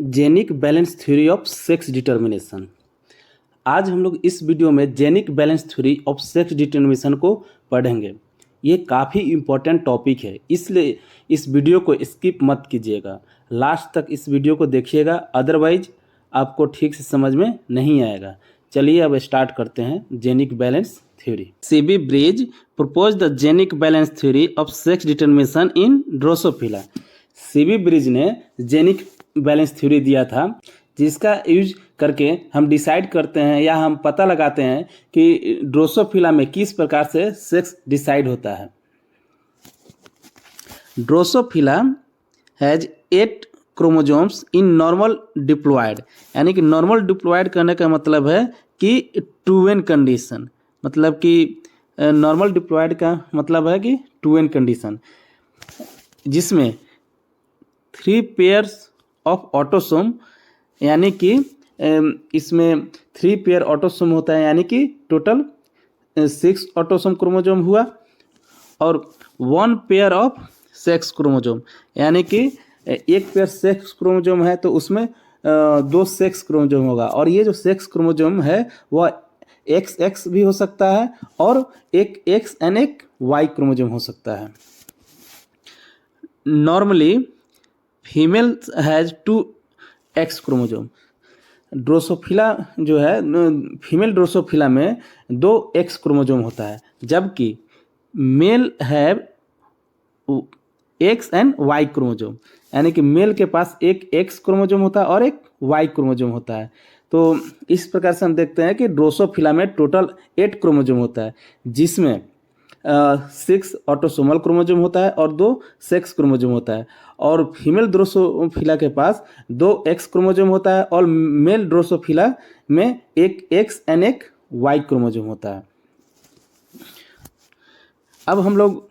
Genic balance theory of sex determination. आज हम लोग इस वीडियो में genic balance theory of sex determination को पढ़ेंगे। ये काफ़ी इम्पोर्टेंट टॉपिक है, इसलिए इस वीडियो को स्किप मत कीजिएगा, लास्ट तक इस वीडियो को देखिएगा, अदरवाइज आपको ठीक से समझ में नहीं आएगा। चलिए अब स्टार्ट करते हैं genic balance theory. CB Bridges propose the genic balance theory of sex determination in drosophila. CB Bridges ने जेनिक बैलेंस थ्योरी दिया था, जिसका यूज करके हम डिसाइड करते हैं या हम पता लगाते हैं कि ड्रोसोफिला में किस प्रकार से सेक्स डिसाइड होता है। Drosophila has 8 chromosomes in normal diploid, यानी कि नॉर्मल डिप्लॉयड करने का मतलब है कि 2n कंडीशन, मतलब कि नॉर्मल डिप्लॉयड का मतलब है कि 2n कंडीशन, जिसमें 3 पेयर्स ऑफ ऑटोसोम, यानी कि इसमें 3 पेयर ऑटोसोम होता है, यानी कि टोटल 6 ऑटोसोम क्रोमोसोम हुआ, और 1 पेयर ऑफ सेक्स क्रोमोसोम, यानी कि एक पेयर सेक्स क्रोमोसोम है तो उसमें 2 सेक्स क्रोमोसोम होगा, और ये जो सेक्स क्रोमोसोम है वह XX भी हो सकता है और एक X एंड एक Y क्रोमोसोम हो सकता है। Normally female has 2 X chromosome. Drosophila जो है, फीमेल ड्रोसोफिला में 2 X क्रोमोसोम होता है, जबकि male have X and Y chromosome, यानी कि मेल के पास एक X क्रोमोसोम होता है और एक Y क्रोमोसोम होता है। तो इस प्रकार से हम देखते हैं कि ड्रोसोफिला में टोटल 8 क्रोमोसोम होता है, जिसमें 6 ऑटोसोमल क्रोमोसोम होता है और 2 सेक्स क्रोमोसोम होता है, और फीमेल ड्रोसोफिला के पास 2 X क्रोमोसोम होता है और मेल ड्रोसोफिला में एक X एंड एक Y क्रोमोसोम होता है। अब हम लोग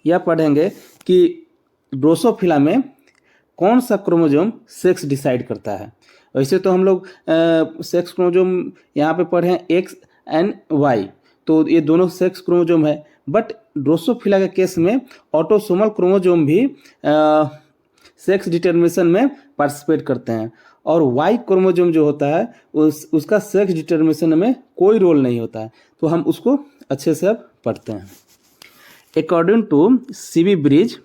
यह पढ़ेंगे कि ड्रोसोफिला में कौन सा क्रोमोसोम सेक्स डिसाइड करता है। वैसे तो हम लोग सेक्स क्रोमोसोम यहाँ पे पढ़े हैं X एंड Y, तो ये दोनों सेक्स क्रोमोसोम है, बट ड्रोसोफिला के केस में ऑटोसोमल क्रोमोसोम भी सेक्स डिटर्मिनेशन में पार्टिसिपेट करते हैं, और Y क्रोमोसोम जो होता है उसका सेक्स डिटर्मिनेशन में कोई रोल नहीं होता है। तो हम उसको अच्छे से अब पढ़ते हैं। According to CB Bridges,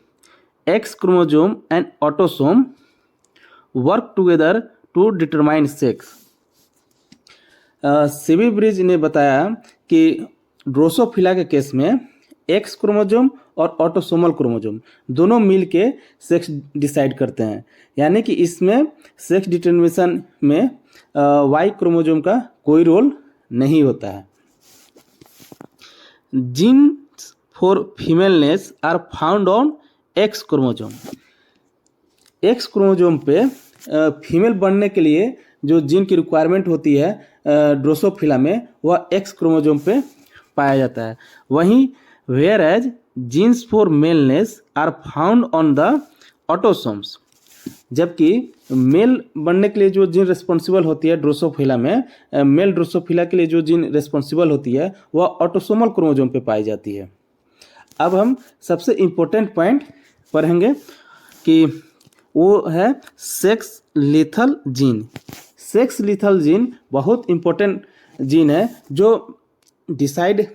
X chromosome and autosome work together to determine sex. CB Bridges ने बताया कि ड्रोसोफिला के केस में X क्रोमोसोम और ऑटोसोमल क्रोमोसोम दोनों मिल के सेक्स डिसाइड करते हैं, यानी कि इसमें सेक्स डिटर्मिनेशन में Y क्रोमोसोम का कोई रोल नहीं होता है। Genes for femaleness are found on X chromosome. X chromosome पे फीमेल बनने के लिए जो जीन की रिक्वायरमेंट होती है ड्रोसोफिला में, वह X क्रोमोसोम पे पाया जाता है। वहीं whereas genes for maleness are found on the autosomes, जबकि मेल बनने के लिए जो जीन रिस्पॉन्सिबल होती है ड्रोसोफिला में, मेल ड्रोसोफिला के लिए जो जीन रिस्पॉन्सिबल होती है वह ऑटोसोमल क्रोमोसोम पे पाई जाती है। अब हम सबसे इम्पोर्टेंट पॉइंट पढ़ेंगे कि वो है sex lethal gene. Sex lethal gene बहुत इम्पोर्टेंट जीन है, जो डिसाइड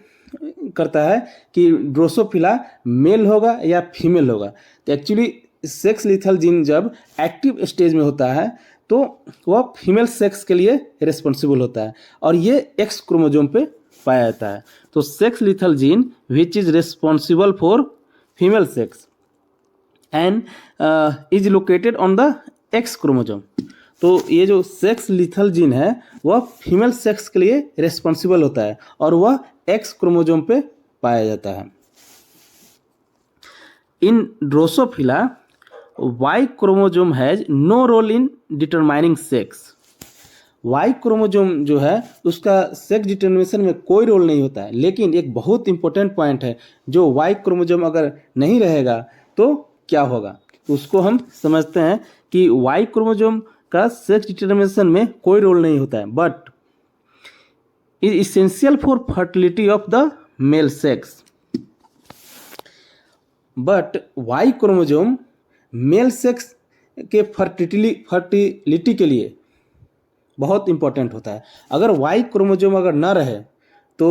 करता है कि ड्रोसोफिला मेल होगा या फीमेल होगा। तो एक्चुअली सेक्स लीथल जीन जब एक्टिव स्टेज में होता है तो वह फीमेल सेक्स के लिए रिस्पॉन्सिबल होता है, और ये X क्रोमोसोम पे पाया जाता है। तो sex lethal gene which is responsible for female sex and is located on the X chromosome. तो ये जो सेक्स लीथल जीन है वह फीमेल सेक्स के लिए रिस्पॉन्सिबल होता है और वह X क्रोमोसोम पे पाया जाता है। In Drosophila Y chromosome has no role in determining sex. Y chromosome जो है उसका सेक्स डिटर्मिनेशन में कोई रोल नहीं होता है, लेकिन एक बहुत इंपॉर्टेंट पॉइंट है, जो Y क्रोमोसोम अगर नहीं रहेगा तो क्या होगा, उसको हम समझते हैं कि Y क्रोमोसोम का सेक्स डिटर्मिनेशन में कोई रोल नहीं होता है, but is essential for fertility of the male sex. But Y chromosome male sex के फर्टिलिटी के लिए बहुत इम्पोर्टेंट होता है। अगर वाई क्रोमोसोम अगर ना रहे तो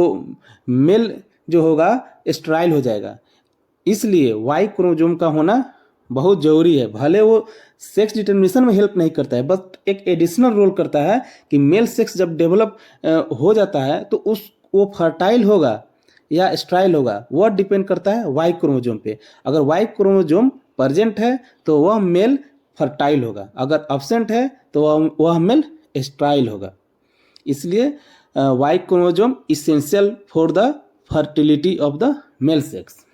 मेल जो होगा स्टेराइल हो जाएगा। इसलिए वाई क्रोमोसोम का होना बहुत ज़रूरी है। भले वो सेक्स डिटर्मिनेशन में हेल्प नहीं करता है, बट एक एडिशनल रोल करता है कि मेल सेक्स जब डेवलप हो जाता है तो वो फर्टाइल होगा या स्टेराइल होगा, वह डिपेंड करता है वाई क्रोमोसोम पे। अगर वाई क्रोमोसोम प्रेजेंट है तो वह मेल फर्टाइल होगा, अगर एब्सेंट है तो वह मेल स्टेराइल होगा। इसलिए Y chromosome essential for the fertility of the male sex.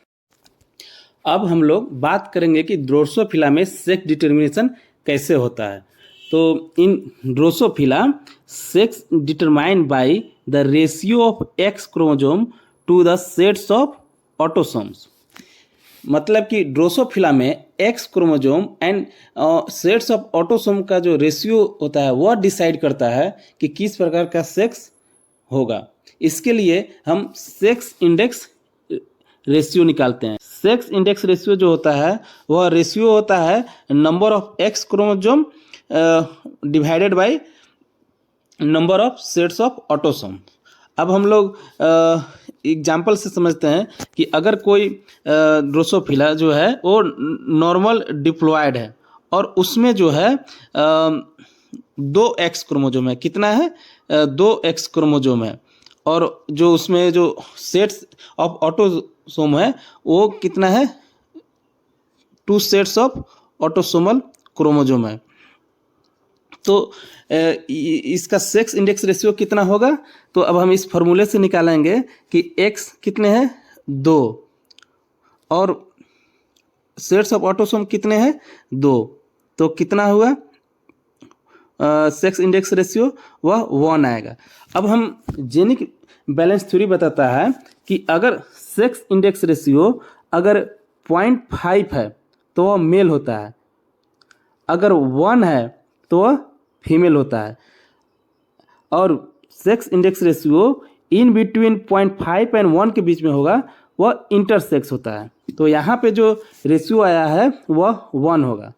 अब हम लोग बात करेंगे कि ड्रोसोफिला में सेक्स डिटर्मिनेशन कैसे होता है। तो in Drosophila sex determined by the ratio of X chromosome to the sets of autosomes. मतलब कि ड्रोसोफिला में X chromosome and sets of autosome का जो रेशियो होता है वह डिसाइड करता है कि किस प्रकार का सेक्स होगा। इसके लिए हम सेक्स इंडेक्स रेशियो निकालते हैं। सेक्स इंडेक्स रेशियो जो होता है वह रेशियो होता है number of X chromosome divided by number of sets of autosome. अब हम लोग एग्जाम्पल से समझते हैं कि अगर कोई ड्रोसोफिला जो है वो नॉर्मल डिप्लॉयड है और उसमें जो है 2 एक्स क्रोमोसोम है। कितना है? 2 एक्स क्रोमोसोम है। और जो उसमें जो सेट्स ऑफ ऑटोसोम है वो कितना है? 2 सेट्स ऑफ ऑटोसोमल क्रोमोसोम है। तो इसका सेक्स इंडेक्स रेशियो कितना होगा? तो अब हम इस फॉर्मूले से निकालेंगे कि x कितने हैं? 2 और सेट्स ऑफ ऑटोसोम कितने हैं? 2। तो कितना हुआ सेक्स इंडेक्स रेशियो? वह 1 आएगा। अब हम जेनिक बैलेंस थ्योरी बताता है कि अगर सेक्स इंडेक्स रेशियो अगर 0.5 है तो वह मेल होता है, अगर 1 है तो वह फीमेल होता है, और sex index ratio in between 0.5 and 1 के बीच में होगा वह इंटरसेक्स होता है। तो यहाँ पे जो रेशियो आया है वह 1 होगा।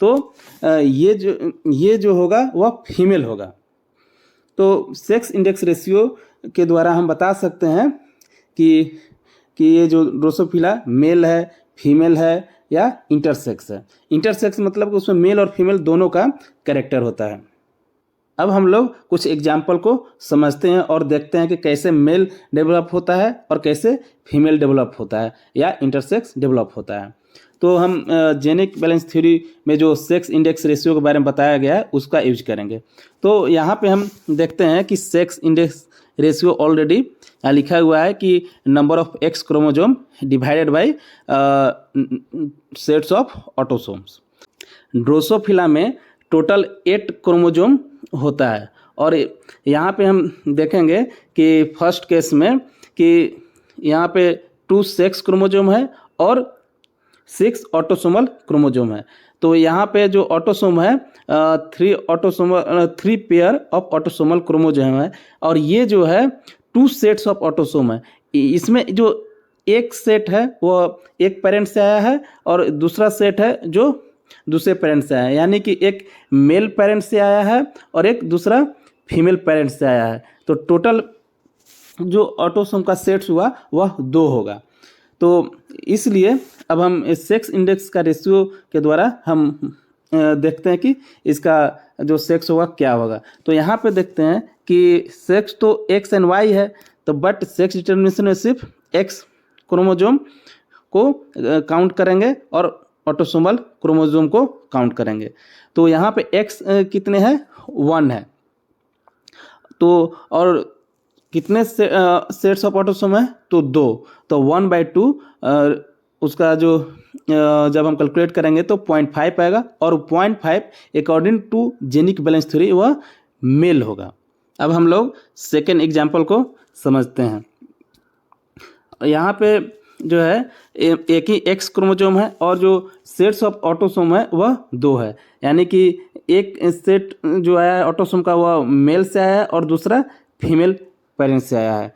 तो ये जो होगा वह फीमेल होगा। तो सेक्स इंडेक्स रेशियो के द्वारा हम बता सकते हैं कि ये जो ड्रोसोफिला मेल है, फीमेल है या इंटरसेक्स है। इंटरसेक्स मतलब कि उसमें मेल और फीमेल दोनों का कैरेक्टर होता है। अब हम लोग कुछ एग्जाम्पल को समझते हैं और देखते हैं कि कैसे मेल डेवलप होता है और कैसे फीमेल डेवलप होता है या इंटरसेक्स डेवलप होता है। तो हम जेनिक बैलेंस थ्योरी में जो सेक्स इंडेक्स रेशियो के बारे में बताया गया है उसका यूज करेंगे। तो यहाँ पे हम देखते हैं कि सेक्स इंडेक्स रेशियो ऑलरेडी लिखा हुआ है कि number of X chromosome divided by sets of autosomes. Drosophila में टोटल 8 क्रोमोसोम होता है और यहाँ पे हम देखेंगे कि फर्स्ट केस में कि यहाँ पे 2 सेक्स क्रोमोसोम है और 6 ऑटोसोमल क्रोमोसोम है। तो यहाँ पे जो ऑटोसोम है 3 पेयर ऑफ ऑटोसोमल क्रोमोसोम है और ये जो है 2 सेट्स ऑफ ऑटोसोम है। इसमें जो एक सेट है वो एक पेरेंट से आया है और दूसरा सेट है जो दूसरे पेरेंट से आया है, यानी कि एक मेल पेरेंट से आया है और एक दूसरा फीमेल पेरेंट से आया है। तो टोटल जो ऑटोसोम का सेट्स हुआ वह 2 होगा। तो इसलिए अब हम इस सेक्स इंडेक्स का रेशियो के द्वारा हम देखते हैं कि इसका जो सेक्स होगा क्या होगा। तो यहाँ पे देखते हैं कि सेक्स तो एक्स एंड वाई है, तो बट सेक्स डिटर्मिनेशन में सिर्फ एक्स क्रोमोसोम को काउंट करेंगे और ऑटोसोमल क्रोमोसोम को काउंट करेंगे। तो यहाँ पे एक्स कितने हैं? 1 है। तो और कितने सेट्स ऑफ ऑटोसोम है? तो 2। तो 1/2 उसका जो जब हम कैलकुलेट करेंगे तो 0.5 आएगा और 0.5 according to genic balance theory वह मेल होगा। अब हम लोग सेकेंड एग्जाम्पल को समझते हैं। यहाँ पे जो है एक ही एक्स क्रोमोसोम है और जो सेट्स ऑफ ऑटोसोम है वह 2 है, यानी कि एक सेट जो आया है ऑटोसोम का वह मेल से आया है और दूसरा फीमेल पेरेंट से आया है।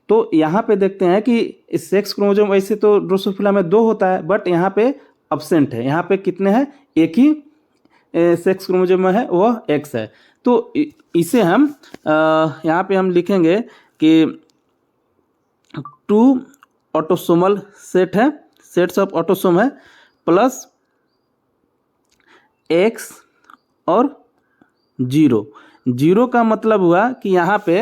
तो यहाँ पे देखते हैं कि सेक्स क्रोमोसोम वैसे तो ड्रोसोफिला में 2 होता है, बट यहाँ पे अब्सेंट है। यहाँ पे कितने हैं? एक ही सेक्स क्रोमोसोम में है वह X है। तो इसे हम यहाँ पे हम लिखेंगे कि 2 ऑटोसोमल सेट है, सेट्स ऑफ ऑटोसोम है, प्लस X और 0 का मतलब हुआ कि यहाँ पे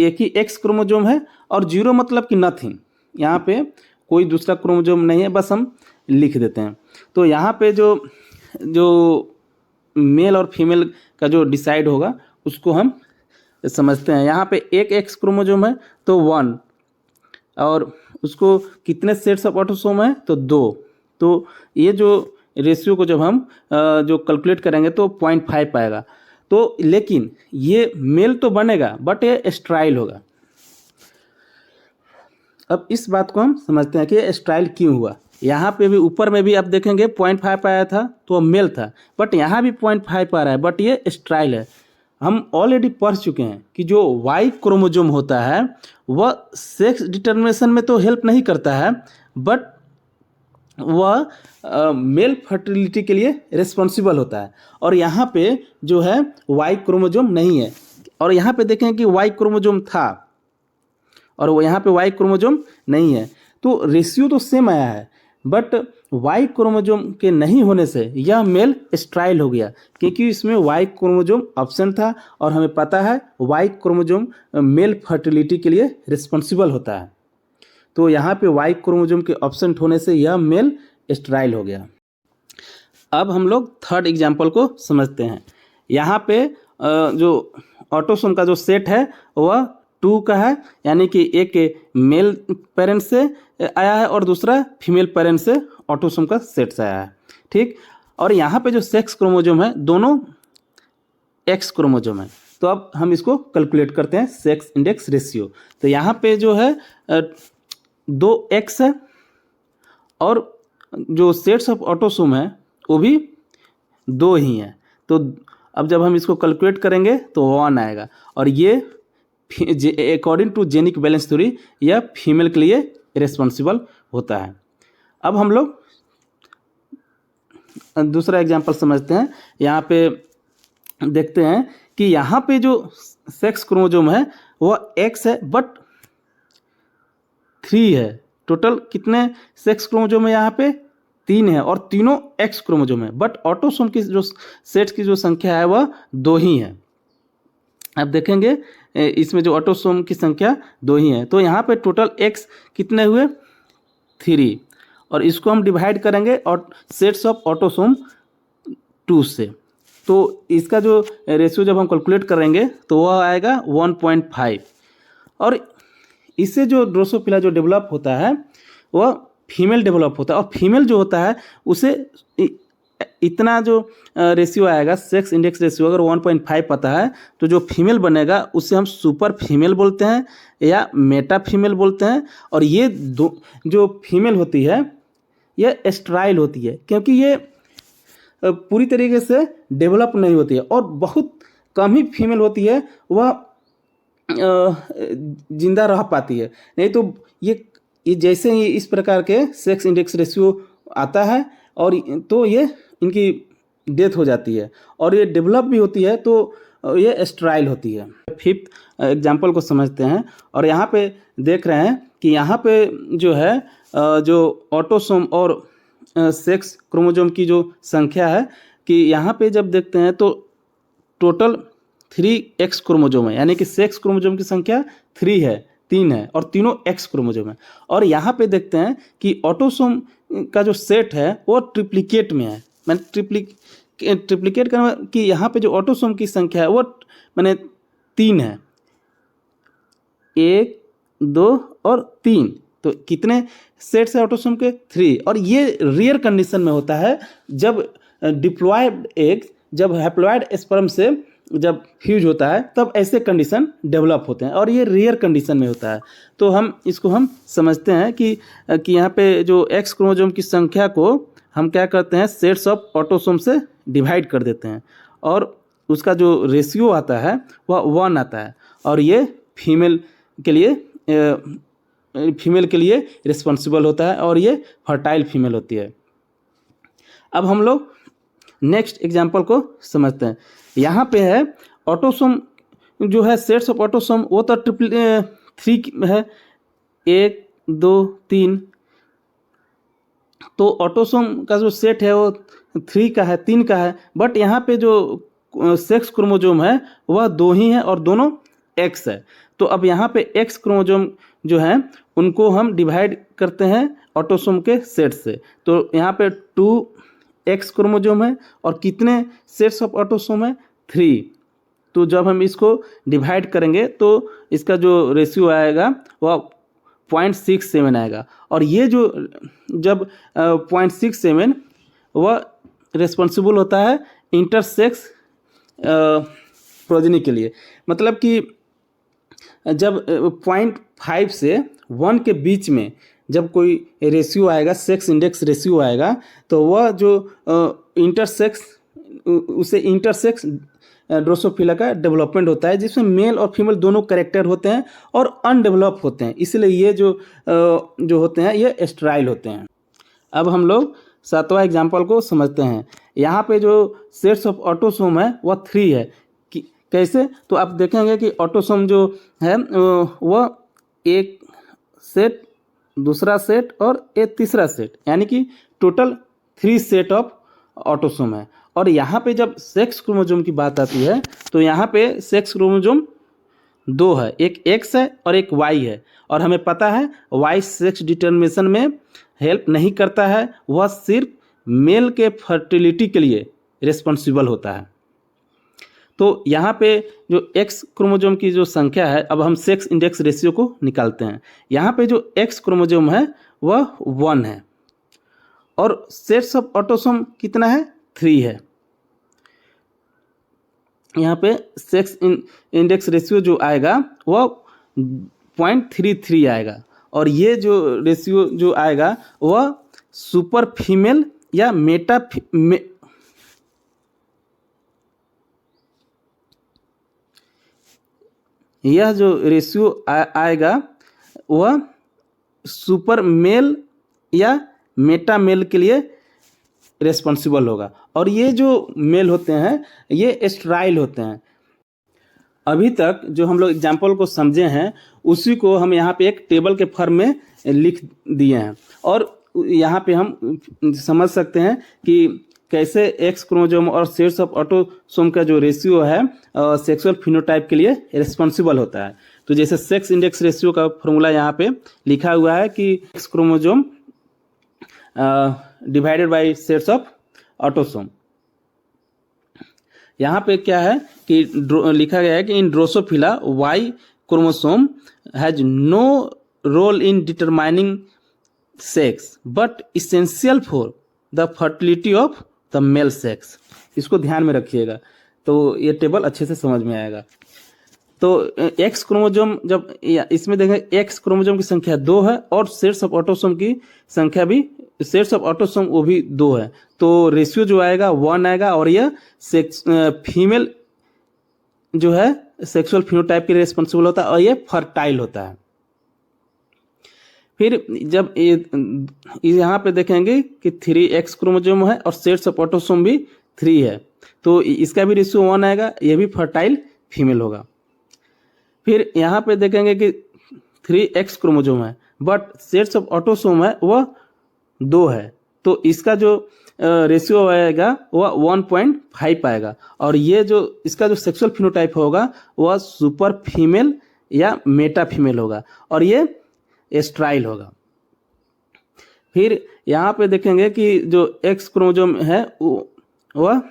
एक ही X क्रोमोसोम है और 0 मतलब कि नथिंग, यहाँ पे कोई दूसरा क्रोमोसोम नहीं है, बस हम लिख देते हैं। तो यहाँ पे जो मेल और फीमेल का जो डिसाइड होगा उसको हम समझते हैं। यहाँ पे एक X क्रोमोसोम है तो 1, और उसको कितने सेट्स ऑफ ऑटोसोम है तो 2। तो ये जो रेशियो को जब हम जो कैलकुलेट करेंगे तो 0.5 आएगा। तो लेकिन ये मेल तो बनेगा बट ये स्ट्राइल होगा। अब इस बात को हम समझते हैं कि स्ट्राइल क्यों हुआ। यहाँ पे भी ऊपर में भी आप देखेंगे 0.5 आया था तो मेल था, बट यहाँ भी 0.5 आ रहा है, बट ये स्ट्राइल है। हम ऑलरेडी पढ़ चुके हैं कि जो वाई क्रोमोसोम होता है वह सेक्स डिटर्मिनेशन में तो हेल्प नहीं करता है, बट वह मेल फर्टिलिटी के लिए रिस्पॉन्सिबल होता है। और यहाँ पे जो है वाई क्रोमोसोम नहीं है, और यहाँ पे देखें कि वाई क्रोमोसोम था और वो यहाँ पे वाई क्रोमोसोम नहीं है, तो रेशियो तो सेम आया है, बट वाई क्रोमोसोम के नहीं होने से यह मेल स्ट्राइल हो गया, क्योंकि इसमें वाई क्रोमोसोम ऑप्शन था और हमें पता है वाई क्रोमोसोम मेल फर्टिलिटी के लिए रिस्पॉन्सिबल होता है। तो यहाँ पे वाई क्रोमोसोम के ऑप्शन होने से यह मेल स्ट्राइल हो गया। अब हम लोग थर्ड एग्जाम्पल को समझते हैं। यहाँ पे जो ऑटोसोम का जो सेट है वह 2 का है, यानी कि एक मेल पेरेंट से आया है और दूसरा फीमेल पेरेंट से ऑटोसोम का सेट से आया है, ठीक। और यहाँ पे जो सेक्स क्रोमोसोम है दोनों X क्रोमोसोम है। तो अब हम इसको कैलकुलेट करते हैं, सेक्स इंडेक्स रेशियो। तो यहाँ पे जो है 2X है और जो सेट्स ऑफ ऑटोसोम है वो भी 2 ही हैं। तो अब जब हम इसको कैलकुलेट करेंगे तो 1 आएगा, और ये according to genic balance theory यह फीमेल के लिए रिस्पॉन्सिबल होता है। अब हम लोग दूसरा एग्जांपल समझते हैं। यहाँ पे देखते हैं कि यहाँ पे जो सेक्स क्रोमोसोम है वह X है बट 3 है। टोटल कितने सेक्स क्रोमोसोम है यहाँ पे? 3 है, और तीनों X क्रोमोसोम है, बट ऑटोसोम की जो सेट्स की जो संख्या है वह 2 ही है। अब देखेंगे इसमें जो ऑटोसोम की संख्या 2 ही है, तो यहाँ पे टोटल X कितने हुए? 3, और इसको हम डिवाइड करेंगे और सेट्स ऑफ ऑटोसोम 2 से। तो इसका जो रेशियो जब हम कैलकुलेट करेंगे तो वह आएगा 1.5, और इससे जो ड्रोसोफिला जो डेवलप होता है वह फीमेल डेवलप होता है, और फीमेल जो होता है उसे इतना जो रेशियो आएगा, सेक्स इंडेक्स रेशियो अगर 1.5 पता है तो जो फीमेल बनेगा उसे हम सुपर फीमेल बोलते हैं या मेटा फीमेल बोलते हैं। और ये दो जो फीमेल होती है यह स्ट्राइल होती है, क्योंकि ये पूरी तरीके से डेवलप नहीं होती है, और बहुत कम ही फीमेल होती है वह जिंदा रह पाती है। नहीं तो ये जैसे ही इस प्रकार के सेक्स इंडेक्स रेशियो आता है और तो ये इनकी डेथ हो जाती है, और ये डेवलप भी होती है तो ये स्ट्राइल होती है। फिफ्थ एग्जाम्पल को समझते हैं, और यहाँ पे देख रहे हैं कि यहाँ पे जो है जो ऑटोसोम और सेक्स क्रोमोसोम की जो संख्या है कि यहाँ पे जब देखते हैं तो टोटल 3X क्रोमोसोम है, यानी कि सेक्स क्रोमोसोम की संख्या 3 है और तीनों X क्रोमोसोम है। और यहाँ पे देखते हैं कि ऑटोसोम का जो सेट है वो ट्रिप्लिकेट में है। मैंने ट्रिप्लिकेट करना कि यहाँ पे जो ऑटोसोम की संख्या है वो मैंने 3 है, 1, 2 और 3। तो कितने सेट्स है ऑटोसोम के? 3। और ये रेयर कंडीशन में होता है जब डिप्लॉयड एग, जब हैप्लॉयड स्पर्म से जब फ्यूज होता है तब ऐसे कंडीशन डेवलप होते हैं, और ये रेयर कंडीशन में होता है। तो हम समझते हैं कि यहाँ पे जो X क्रोमोसोम की संख्या को हम क्या करते हैं, सेट्स ऑफ ऑटोसोम से डिवाइड कर देते हैं, और उसका जो रेशियो आता है वह 1 आता है, और ये फीमेल के लिए रिस्पॉन्सिबल होता है, और ये फर्टाइल फीमेल होती है। अब हम लोग नेक्स्ट एग्जाम्पल को समझते हैं। यहाँ पे है ऑटोसोम जो है, सेट्स ऑफ ऑटोसोम वो तो 3 है, 1 2 3। तो ऑटोसोम का जो सेट है वो 3 का है, 3 का है। बट यहाँ पे जो सेक्स क्रोमोजोम है वह 2 ही है और दोनों एक्स है। तो अब यहाँ पे एक्स क्रोमोजोम जो है उनको हम डिवाइड करते हैं ऑटोसोम के सेट से। तो यहाँ पे 2 एक्स क्रोमोजोम है और कितने सेट्स ऑफ ऑटोसोम है? 3। तो जब हम इसको डिवाइड करेंगे तो इसका जो रेशियो आएगा वह 0.67 आएगा। और ये जो जब 0.67 वह रिस्पॉन्सिबल होता है इंटरसेक्स प्रोजेनी के लिए। मतलब कि जब 0.5 से 1 के बीच में जब कोई रेशियो आएगा, सेक्स इंडेक्स रेशियो आएगा, तो वह जो इंटरसेक्स, उसे इंटरसेक्स ड्रोसोफिला का डेवलपमेंट होता है, जिसमें मेल और फीमेल दोनों कैरेक्टर होते हैं और अनडेवलप होते हैं। इसलिए ये जो होते हैं ये स्टेराइल होते हैं। अब हम लोग 7वां एग्जाम्पल को समझते हैं। यहाँ पे जो सेट्स ऑफ ऑटोसोम है वह 3 है। कैसे? तो आप देखेंगे कि ऑटोसोम जो है वह एक सेट, दूसरा सेट और एक तीसरा सेट, यानी कि टोटल 3 सेट ऑफ ऑटोसोम है। और यहाँ पे जब सेक्स क्रोमोजोम की बात आती है तो यहाँ पे सेक्स क्रोमोजोम 2 है, एक एक्स है और एक वाई है। और हमें पता है वाई सेक्स डिटर्मिनेशन में हेल्प नहीं करता है, वह सिर्फ मेल के फर्टिलिटी के लिए रिस्पॉन्सिबल होता है। तो यहाँ पे जो एक्स क्रोमोजोम की जो संख्या है, अब हम सेक्स इंडेक्स रेशियो को निकालते हैं। यहाँ पे जो एक्स क्रोमोजोम है वह 1 है और सेट्स ऑफ ऑटोसोम कितना है? 3 है। यहाँ पे सेक्स इंडेक्स रेशियो जो आएगा वह 0.33 आएगा और ये जो रेशियो जो आएगा वह सुपर फीमेल या यह जो रेशियो आएगा वह सुपर मेल या मेटा मेल के लिए रिस्पॉन्सिबल होगा। और ये जो मेल होते हैं ये स्टेराइल होते हैं। अभी तक जो हम लोग एग्जाम्पल को समझे हैं उसी को हम यहाँ पे एक टेबल के फॉर्म में लिख दिए हैं। और यहाँ पे हम समझ सकते हैं कि कैसे एक्स क्रोमोजोम और सेट्स ऑफ ऑटोसोम का जो रेशियो है सेक्सुअल फिनोटाइप के लिए रिस्पॉन्सिबल होता है। तो जैसे सेक्स इंडेक्स रेशियो का फॉर्मूला यहाँ पे लिखा हुआ है कि X chromosome divided by sets of autosome. यहाँ पे क्या है कि लिखा गया है कि in Drosophila Y chromosome has no role in determining sex but essential for the fertility of the male sex. इसको ध्यान में रखिएगा तो ये टेबल अच्छे से समझ में आएगा। तो एक्स क्रोमोजोम जब इसमें देखें एक्स क्रोमोजोम की संख्या 2 है और सेट्स ऑफ ऑटोसोम की संख्या भी, सेट्स ऑफ ऑटोसोम वो भी 2 है। तो रेशियो जो आएगा 1 आएगा और यह फीमेल जो है सेक्सुअल फिनोटाइप के लिए रिस्पॉन्सिबल होता है और ये फर्टाइल होता है। फिर जब यहाँ पे देखेंगे कि 3x क्रोमोजोम है और सेट्स ऑफ ऑटोसोम भी 3 है, तो इसका भी रेशियो 1 आएगा, ये भी फर्टाइल फीमेल होगा। फिर यहाँ पे देखेंगे कि 3x क्रोमोजोम है बट सेट्स ऑफ ऑटोसोम है वह 2 है, तो इसका जो रेशियो आएगा वह 1.5 आएगा और ये जो इसका जो सेक्सुअल फिनोटाइप होगा वह सुपर फीमेल या मेटा फीमेल होगा और ये स्टेराइल होगा। फिर यहाँ पे देखेंगे कि जो एक्स क्रोमोजोम है वह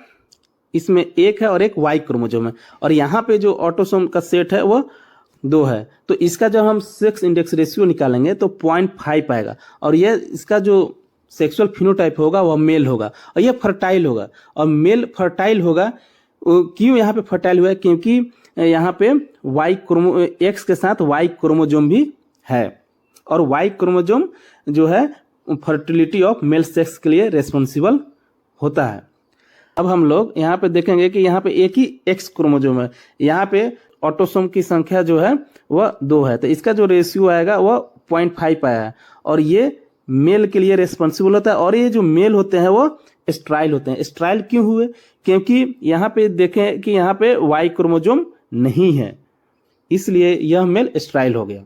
इसमें 1 है और एक वाई क्रोमोजोम है और यहाँ पे जो ऑटोसोम का सेट है वह 2 है। तो इसका जब हम सेक्स इंडेक्स रेशियो निकालेंगे तो 0.5 आएगा और ये इसका जो सेक्सुअल फिनोटाइप होगा वह मेल होगा और यह फर्टाइल होगा। और मेल फर्टाइल होगा, क्यों यहाँ पे फर्टाइल हुआ है? क्योंकि यहाँ पे एक्स के साथ वाई क्रोमोजोम भी है और वाई क्रोमोजोम जो है फर्टिलिटी ऑफ मेल सेक्स के लिए रेस्पॉन्सिबल होता है। अब हम लोग यहाँ पे देखेंगे कि यहाँ पे एक ही एक्स क्रोमोजोम है, यहाँ पे ऑटोसोम की संख्या जो है वह 2 है, तो इसका जो रेशियो आएगा वह 0.5 आया है और ये मेल के लिए रेस्पॉन्सिबल होता है और ये जो मेल होते हैं वो स्ट्राइल होते हैं। स्ट्राइल क्यों हुए? क्योंकि यहाँ पे देखें कि यहाँ पे वाई क्रोमोजोम नहीं है, इसलिए यह मेल स्ट्राइल हो गया।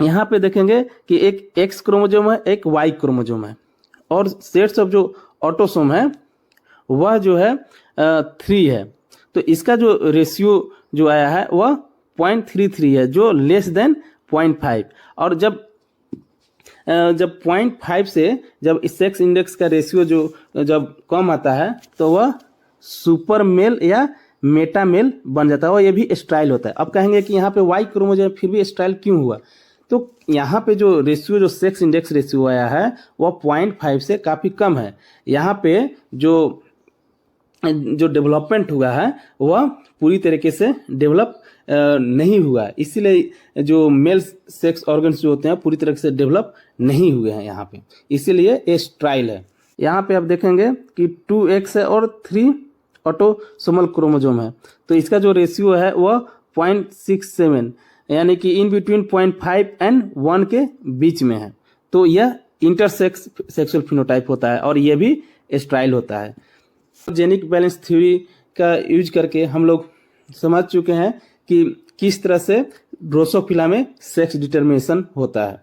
यहाँ पे देखेंगे कि एक एक्स क्रोमोजोम है, एक वाई क्रोमोजोम है, और सेट्स ऑफ जो ऑटोसोम है वह जो है 3 है। तो इसका जो रेशियो जो आया है वह 0.33 है, जो लेस देन 0.5। और जब 0.5 से जब सेक्स इंडेक्स का रेशियो जो जब कम आता है तो वह सुपर मेल या मेटा मेल बन जाता है, और ये भी स्ट्राइल होता है। अब कहेंगे कि यहाँ पे वाई क्रोमोजोम फिर भी स्ट्राइल क्यों हुआ? तो यहाँ पे जो रेशियो, जो सेक्स इंडेक्स रेशियो आया है वह 0.5 से काफ़ी कम है। यहाँ पे जो डेवलपमेंट हुआ है वह पूरी तरीके से डेवलप नहीं हुआ है, इसीलिए जो मेल सेक्स ऑर्गन्स जो होते हैं पूरी तरह से डेवलप नहीं हुए हैं यहाँ पे, इसीलिए ये स्ट्राइल है। यहाँ पे आप देखेंगे कि 2x है और 3 ऑटोसोमल क्रोमोजोम है, तो इसका जो रेशियो है वह 0.67, यानी कि इन बिटवीन 0.5 एंड 1 के बीच में है। तो यह इंटरसेक्स सेक्सुअल फिनोटाइप होता है और यह भी स्ट्राइल होता है। जेनिक बैलेंस थ्योरी का यूज करके हम लोग समझ चुके हैं कि किस तरह से ड्रोसोफिला में सेक्स डिटर्मिनेशन होता है।